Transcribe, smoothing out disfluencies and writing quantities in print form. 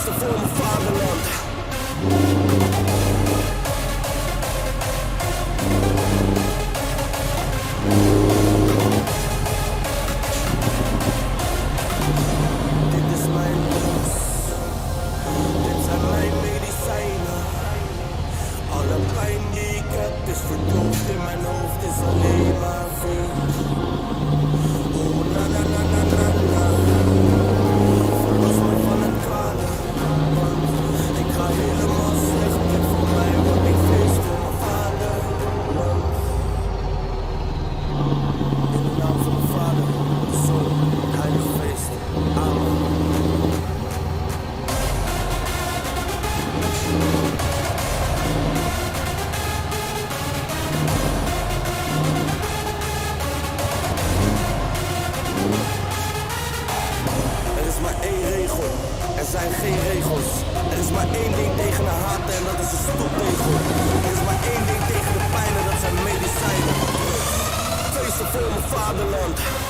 feesten voor mijn vaderland. Dit is mijn bos, dit zijn mijn medicijnen. Alle pijn die ik heb is verdoofd in mijn hoofd, is alleen maar vuur. Oh na na na na na na. Verlos me van het kwade, want ik ga helemaal slecht. Dit voor mij wat ik feest voor mijn vader. In de naam van mijn vader, de Zoon, heilig feest. Amen. Er is maar één regel, er zijn geen regels. Er is maar één ding tegen de haat en dat is een stoptegel. Er is maar één ding tegen de pijn en dat zijn medicijnen. Feesten voor mijn vaderland.